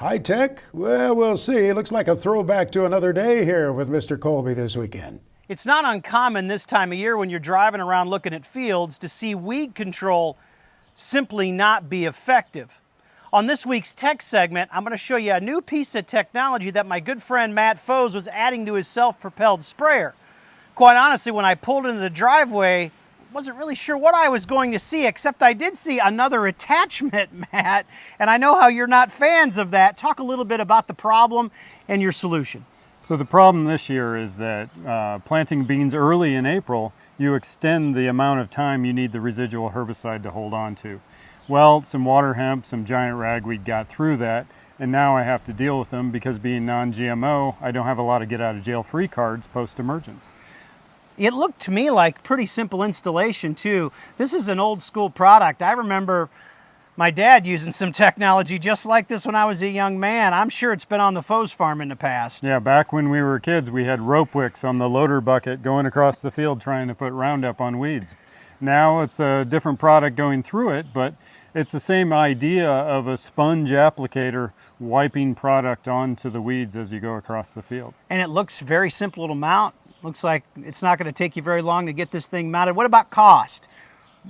High tech? Well, we'll see. Looks like a throwback to another day here with Mr. Colby this weekend. It's not uncommon this time of year when you're driving around looking at fields to see weed control simply not be effective. On this week's tech segment, I'm going to show you a new piece of technology that my good friend Matt Foes was adding to his self-propelled sprayer. Quite honestly, when I pulled into the driveway, wasn't really sure what I was going to see, except I did see another attachment, Matt, and I know how you're not fans of that. Talk a little bit about the problem and your solution. So the problem this year is that planting beans early in April, you extend the amount of time you need the residual herbicide to hold on to. Well, some water hemp, some giant ragweed got through that, and now I have to deal with them because being non-GMO, I don't have a lot of get-out-of-jail-free cards post-emergence. It looked to me like pretty simple installation too. This is an old school product. I remember my dad using some technology just like this when I was a young man. I'm sure it's been on the Foes farm in the past. Yeah, back when we were kids, we had rope wicks on the loader bucket going across the field trying to put Roundup on weeds. Now it's a different product going through it, but it's the same idea of a sponge applicator wiping product onto the weeds as you go across the field. And it looks very simple to mount. Looks like it's not going to take you very long to get this thing mounted. What about cost?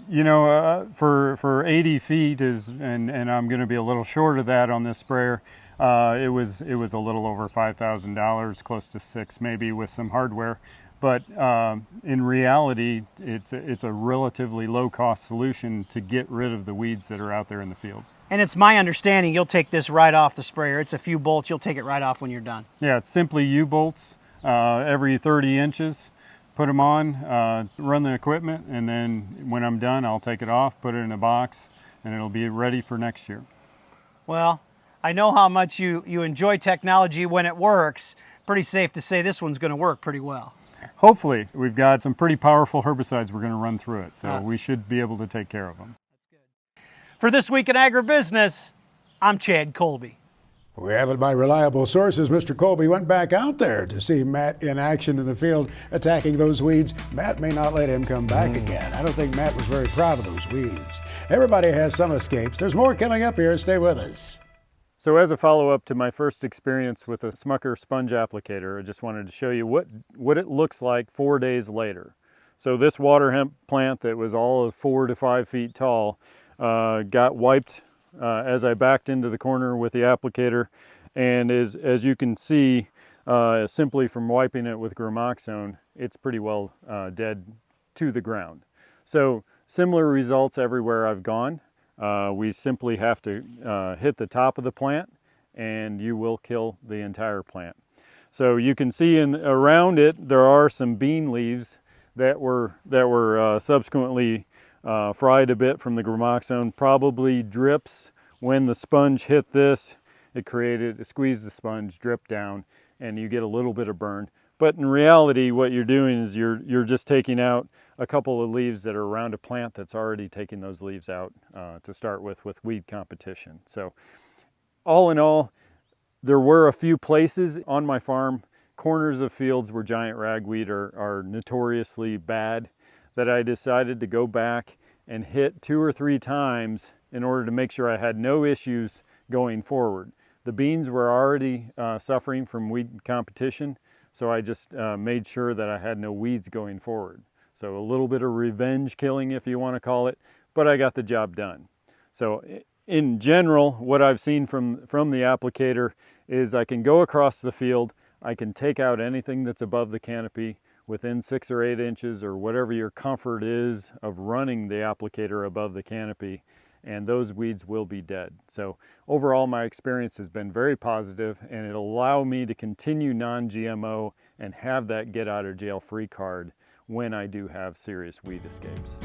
You know, for 80 feet and I'm going to be a little short of that on this sprayer. It was a little over $5,000, close to $6,000 maybe with some hardware. But in reality, it's a relatively low-cost solution to get rid of the weeds that are out there in the field. And it's my understanding you'll take this right off the sprayer. It's a few bolts. You'll take it right off when you're done. Yeah, it's simply U-bolts. Every 30 inches, put them on, run the equipment, and then when I'm done, I'll take it off, put it in a box, and it'll be ready for next year. Well, I know how much you enjoy technology when it works. Pretty safe to say this one's going to work pretty well. Hopefully. We've got some pretty powerful herbicides we're going to run through it, so we should be able to take care of them. For This Week in Agribusiness, I'm Chad Colby. We have it by reliable sources. Mr. Colby went back out there to see Matt in action in the field attacking those weeds. Matt may not let him come back again. I don't think Matt was very proud of those weeds. Everybody has some escapes. There's more coming up here. Stay with us. So as a follow-up to my first experience with a Smucker sponge applicator, I just wanted to show you what it looks like 4 days later. So this water hemp plant that was all of 4 to 5 feet tall got wiped as I backed into the corner with the applicator, and as you can see, simply from wiping it with Gramoxone, it's pretty well dead to the ground. So similar results everywhere I've gone. We simply have to hit the top of the plant and you will kill the entire plant. So you can see around it there are some bean leaves that were subsequently fried a bit from the Gramoxone, probably drips. When the sponge hit this, it squeezed the sponge, dripped down, and you get a little bit of burn. But in reality, what you're doing is you're just taking out a couple of leaves that are around a plant that's already taking those leaves out to start with weed competition. So all in all, there were a few places on my farm, corners of fields where giant ragweed are notoriously bad, that I decided to go back and hit 2 or 3 times in order to make sure I had no issues going forward. The beans were already suffering from weed competition, so I just made sure that I had no weeds going forward. So a little bit of revenge killing, if you want to call it, but I got the job done. So in general, what I've seen from the applicator is I can go across the field, I can take out anything that's above the canopy within 6 or 8 inches or whatever your comfort is of running the applicator above the canopy, and those weeds will be dead. So overall, my experience has been very positive, and it'll allow me to continue non-GMO and have that get out of jail free card when I do have serious weed escapes.